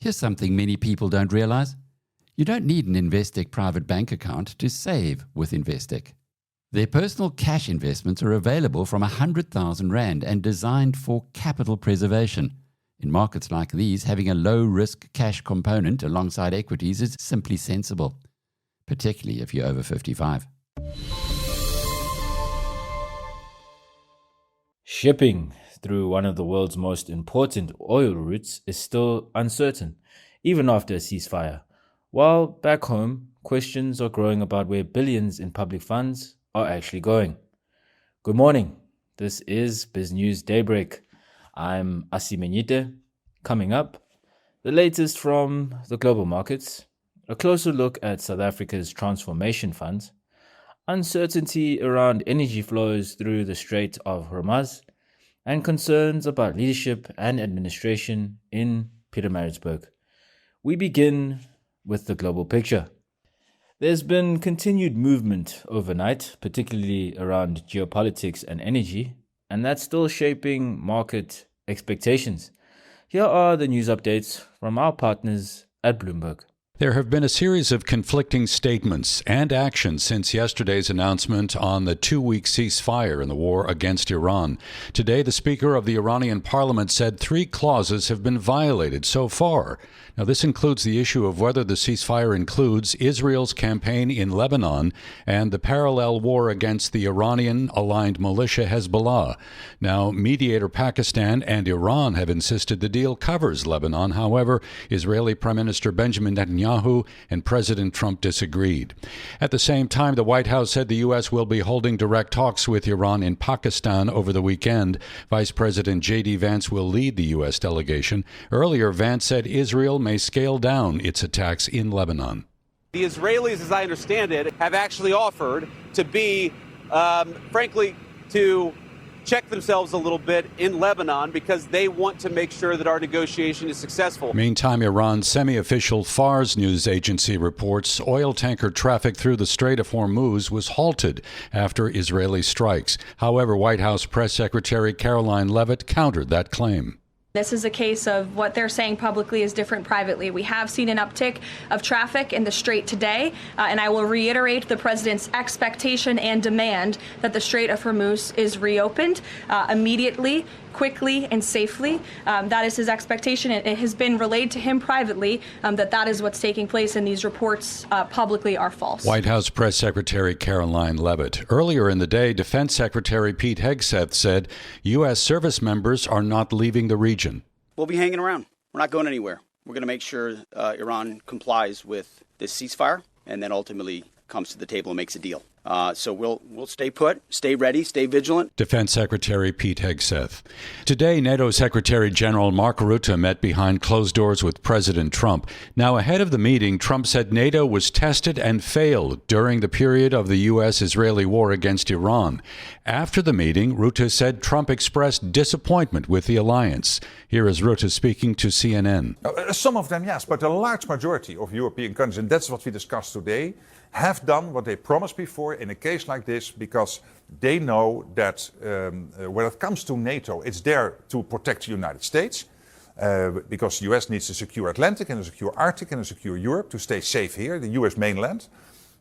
Here's something many people don't realize. You don't need an Investec private bank account to save with Investec. Their personal cash investments are available from 100,000 Rand and designed for capital preservation. In markets like these, having a low-risk cash component alongside equities is simply sensible, particularly if you're over 55. Shipping through one of the world's most important oil routes is still uncertain, even after a ceasefire. While back home, questions are growing about where billions in public funds are actually going. Good morning. This is BizNews Daybreak. I'm Asi Menyite. Coming up, the latest from the global markets, a closer look at South Africa's transformation funds, uncertainty around energy flows through the Strait of Hormuz, and concerns about leadership and administration in Pietermaritzburg. We begin with the global picture. There's been continued movement overnight, particularly around geopolitics and energy, and that's still shaping market expectations. Here are the news updates from our partners at Bloomberg. There have been a series of conflicting statements and actions since yesterday's announcement on the 2-week ceasefire in the war against Iran. Today, the Speaker of the Iranian Parliament said 3 clauses have been violated so far. Now, this includes the issue of whether the ceasefire includes Israel's campaign in Lebanon and the parallel war against the Iranian-aligned militia Hezbollah. Now, mediator Pakistan and Iran have insisted the deal covers Lebanon. However, Israeli Prime Minister Benjamin Netanyahu and President Trump disagreed. At the same time, the White House said the U.S. will be holding direct talks with Iran in Pakistan over the weekend. Vice President J.D. Vance will lead the U.S. delegation. Earlier, Vance said Israel may scale down its attacks in Lebanon. The Israelis, as I understand it, have actually offered to be, frankly, to check themselves a little bit in Lebanon because they want to make sure that our negotiation is successful. Meantime, Iran's semi-official Fars news agency reports oil tanker traffic through the Strait of Hormuz was halted after Israeli strikes. However, White House Press Secretary Caroline Leavitt countered that claim. This is a case of what they're saying publicly is different privately. We have seen an uptick of traffic in the Strait today, and I will reiterate the president's expectation and demand that the Strait of Hormuz is reopened immediately, quickly, and safely. That is his expectation. It has been relayed to him privately that is what's taking place, and these reports publicly are false. White House Press Secretary Caroline Leavitt. Earlier in the day, Defense Secretary Pete Hegseth said U.S. service members are not leaving the region. We'll be hanging around. We're not going anywhere. We're going to make sure Iran complies with this ceasefire and then ultimately comes to the table and makes a deal. So we'll stay put, stay ready, stay vigilant. Defense Secretary Pete Hegseth. Today, NATO Secretary General Mark Rutte met behind closed doors with President Trump. Now, ahead of the meeting, Trump said NATO was tested and failed during the period of the U.S.-Israeli war against Iran. After the meeting, Rutte said Trump expressed disappointment with the alliance. Here is Rutte speaking to CNN. Some of them, yes, but a large majority of European countries, and that's what we discussed today, have done what they promised before in a case like this because they know that when it comes to NATO, it's there to protect the United States because the US needs a secure Atlantic and a secure Arctic and a secure Europe to stay safe here, the US mainland.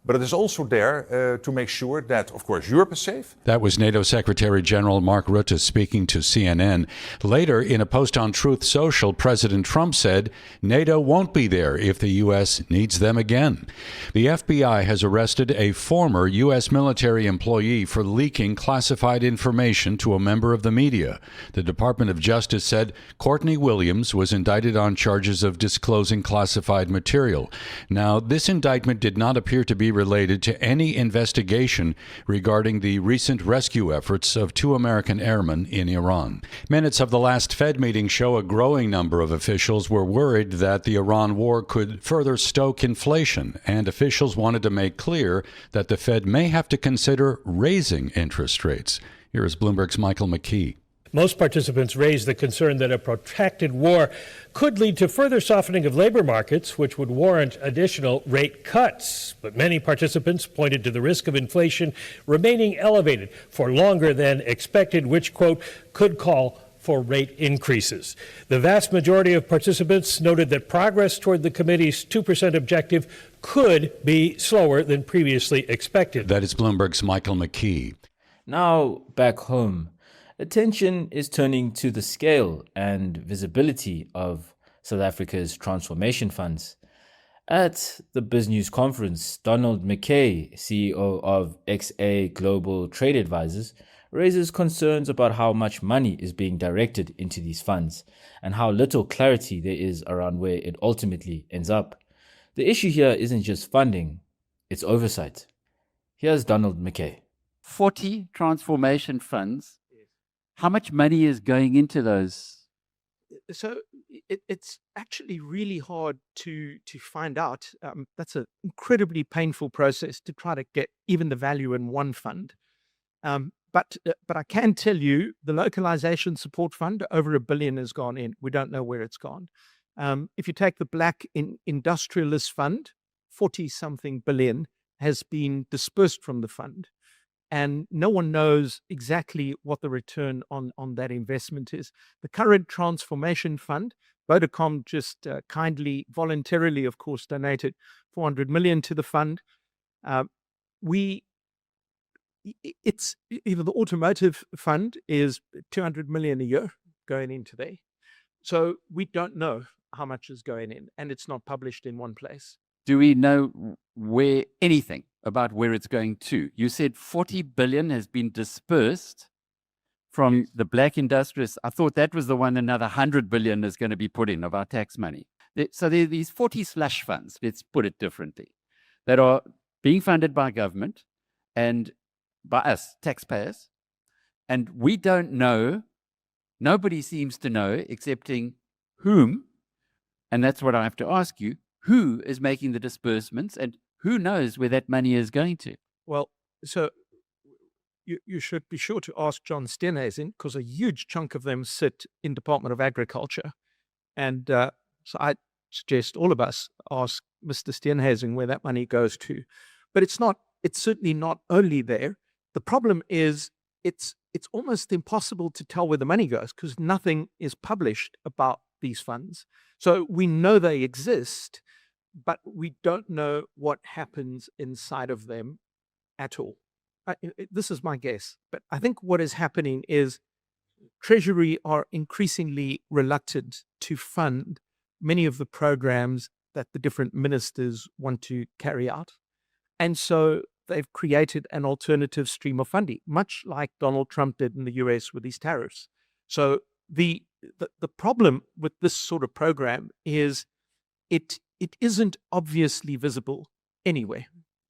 But it is also there to make sure that, of course, Europe is safe. That was NATO Secretary General Mark Rutte speaking to CNN. Later, in a post on Truth Social, President Trump said NATO won't be there if the U.S. needs them again. The FBI has arrested a former U.S. military employee for leaking classified information to a member of the media. The Department of Justice said Courtney Williams was indicted on charges of disclosing classified material. Now, this indictment did not appear to be related to any investigation regarding the recent rescue efforts of 2 American airmen in Iran. Minutes of the last Fed meeting show a growing number of officials were worried that the Iran war could further stoke inflation, and officials wanted to make clear that the Fed may have to consider raising interest rates. Here is Bloomberg's Michael McKee. Most participants raised the concern that a protracted war could lead to further softening of labor markets, which would warrant additional rate cuts. But many participants pointed to the risk of inflation remaining elevated for longer than expected, which, quote, could call for rate increases. The vast majority of participants noted that progress toward the committee's 2% objective could be slower than previously expected. That is Bloomberg's Michael McKee. Now, back home, attention is turning to the scale and visibility of South Africa's transformation funds. At the BizNews conference, Donald McKay, CEO of XA Global Trade Advisors, raises concerns about how much money is being directed into these funds and how little clarity there is around where it ultimately ends up. The issue here isn't just funding, it's oversight. Here's Donald McKay. 40 transformation funds. How much money is going into those? So it's actually really hard to find out. That's an incredibly painful process to try to get even the value in one fund. But I can tell you the localization support fund, over $1 billion has gone in. We don't know where it's gone. If you take the Black Industrialist Fund, 40-something billion has been dispersed from the fund. And no one knows exactly what the return on that investment is. The current transformation fund, Vodacom just kindly, voluntarily, of course, donated 400 million to the fund. It's even the automotive fund is 200 million a year going into there. So we don't know how much is going in, and it's not published in one place. Do we know anything about where it's going to? You said 40 billion has been dispersed from the Black Industrialists. I thought that was the one another 100 billion is going to be put in of our tax money. So there are these 40 slush funds, let's put it differently, that are being funded by government and by us, taxpayers. And we don't know, nobody seems to know, excepting whom, and that's what I have to ask you, who is making the disbursements and who knows where that money is going to? Well, so you should be sure to ask John Steenhuisen, because a huge chunk of them sit in Department of Agriculture. And so I suggest all of us ask Mr. Steenhuisen where that money goes to. But it's certainly not only there. The problem is it's almost impossible to tell where the money goes because nothing is published about these funds. So we know they exist, but we don't know what happens inside of them at all. This is my guess, but I think what is happening is Treasury are increasingly reluctant to fund many of the programs that the different ministers want to carry out. And so they've created an alternative stream of funding, much like Donald Trump did in the US with these tariffs. So the problem with this sort of program is it isn't obviously visible anywhere.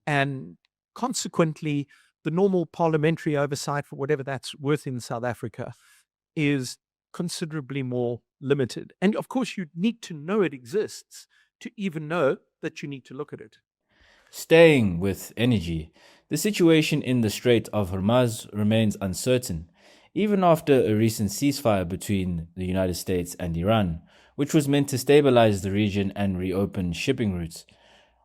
And consequently, the normal parliamentary oversight, for whatever that's worth in South Africa, is considerably more limited. And of course, you need to know it exists to even know that you need to look at it. Staying with energy, the situation in the Strait of Hormuz remains uncertain, even after a recent ceasefire between the United States and Iran, which was meant to stabilize the region and reopen shipping routes.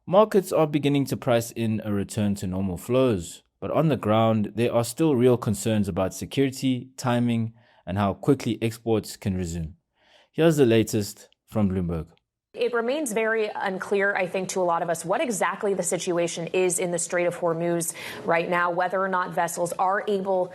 Markets are beginning to price in a return to normal flows, but on the ground, there are still real concerns about security, timing, and how quickly exports can resume. Here's the latest from Bloomberg. It remains very unclear, I think, to a lot of us what exactly the situation is in the Strait of Hormuz right now, whether or not vessels are able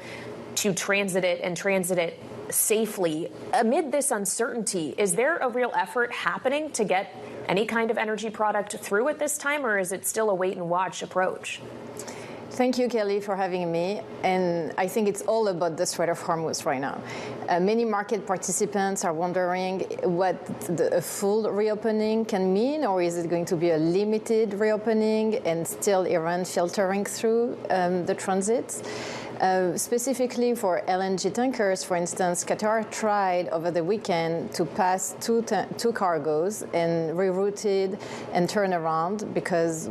to transit it safely. Amid this uncertainty, is there a real effort happening to get any kind of energy product through at this time, or is it still a wait-and-watch approach? Thank you, Kelly, for having me. And I think it's all about the Strait of Hormuz right now. Many market participants are wondering what a full reopening can mean, or is it going to be a limited reopening and still Iran filtering through the transits? Specifically for LNG tankers, for instance, Qatar tried over the weekend to pass two cargoes and rerouted and turn around because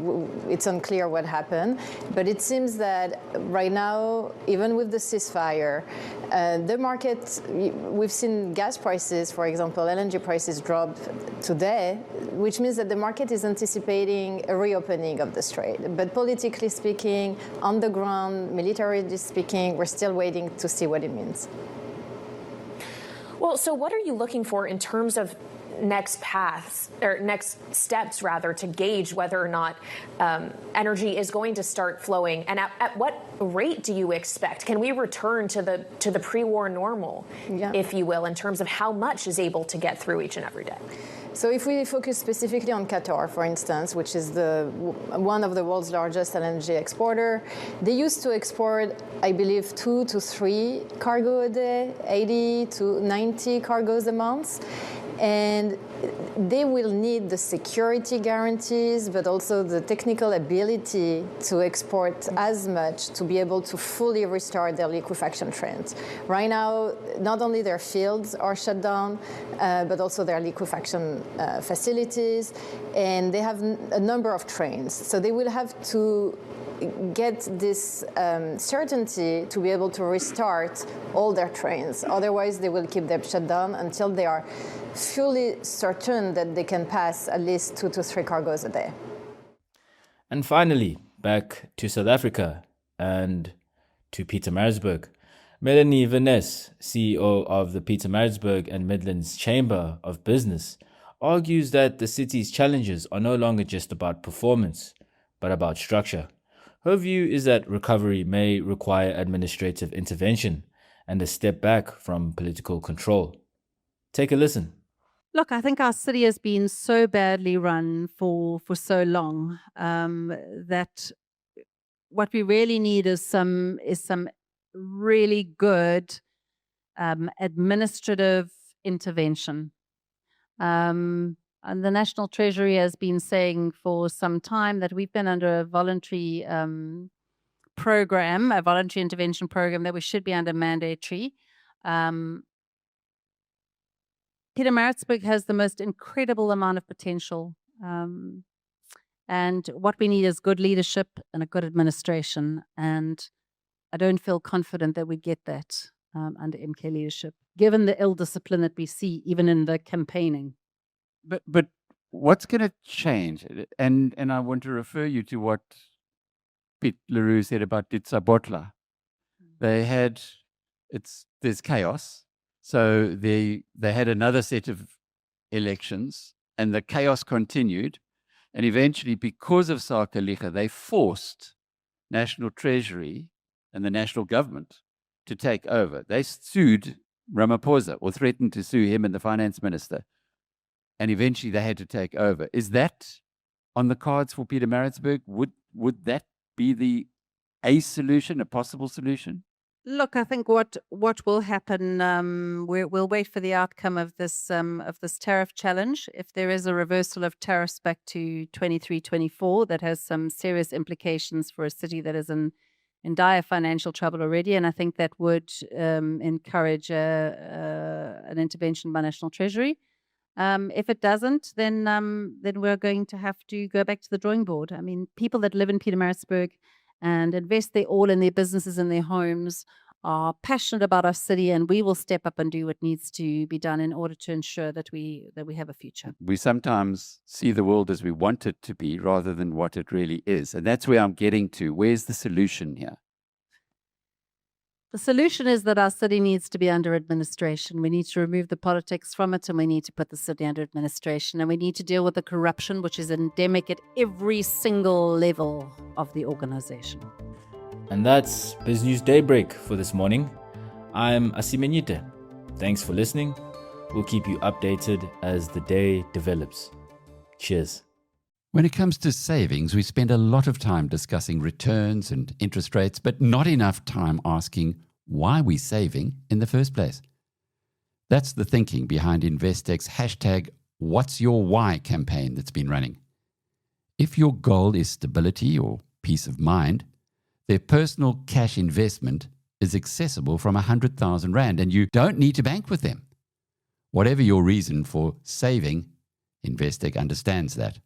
it's unclear what happened. But it seems that right now, even with the ceasefire, the market, we've seen gas prices, for example, LNG prices drop today, which means that the market is anticipating a reopening of the strait. But politically speaking, on the ground, militarily speaking, we're still waiting to see what it means. Well, so what are you looking for in terms of next paths, or next steps rather, to gauge whether or not energy is going to start flowing, and at what rate do you expect? Can we return to the pre-war normal, if you will, in terms of how much is able to get through each and every day? So if we focus specifically on Qatar, for instance, which is one of the world's largest LNG exporter, they used to export, I believe, 2 to 3 cargo a day, 80 to 90 cargoes a month. And they will need the security guarantees, but also the technical ability to export as much to be able to fully restart their liquefaction trains. Right now, not only their fields are shut down, but also their liquefaction facilities, and they have a number of trains. So they will have to get this certainty to be able to restart all their trains. Otherwise, they will keep them shut down until they are fully certain that they can pass at least 2 to 3 cargoes a day. And finally, back to South Africa and to Pietermaritzburg. Melanie Vaness, CEO of the Pietermaritzburg and Midlands Chamber of Business, argues that the city's challenges are no longer just about performance, but about structure. Her view is that recovery may require administrative intervention and a step back from political control. Take a listen. Look, I think our city has been so badly run for so long that what we really need is some really good administrative intervention. And the National Treasury has been saying for some time that we've been under a voluntary program, a voluntary intervention program, that we should be under mandatory. Pietermaritzburg has the most incredible amount of potential. And what we need is good leadership and a good administration. And I don't feel confident that we get that under MK leadership, given the ill discipline that we see even in the campaigning. But what's going to change? And I want to refer you to what Pete Leroux said about Disbursements. There's chaos. So they had another set of elections, and the chaos continued. And eventually, because of Sakaliga, they forced National Treasury and the national government to take over. They sued Ramaphosa, or threatened to sue him and the finance minister. And eventually they had to take over. Is that on the cards for Pietermaritzburg? Would that be a solution, a possible solution? Look, I think what will happen, we'll wait for the outcome of this tariff challenge. If there is a reversal of tariffs back to 23-24, that has some serious implications for a city that is in dire financial trouble already, and I think that would encourage an intervention by National Treasury. If it doesn't, then we're going to have to go back to the drawing board. I mean, people that live in Pietermaritzburg and invest their all in their businesses and their homes are passionate about our city, and we will step up and do what needs to be done in order to ensure that we have a future. We sometimes see the world as we want it to be rather than what it really is. And that's where I'm getting to. Where's the solution here? The solution is that our city needs to be under administration. We need to remove the politics from it, and we need to put the city under administration. And we need to deal with the corruption, which is endemic at every single level of the organization. And that's BizNews Daybreak for this morning. I'm Asimenyite. Thanks for listening. We'll keep you updated as the day develops. Cheers. When it comes to savings, we spend a lot of time discussing returns and interest rates, but not enough time asking why we're saving in the first place. That's the thinking behind Investec's #What'sYourWhy campaign that's been running. If your goal is stability or peace of mind, their personal cash investment is accessible from 100,000 Rand, and you don't need to bank with them. Whatever your reason for saving, Investec understands that.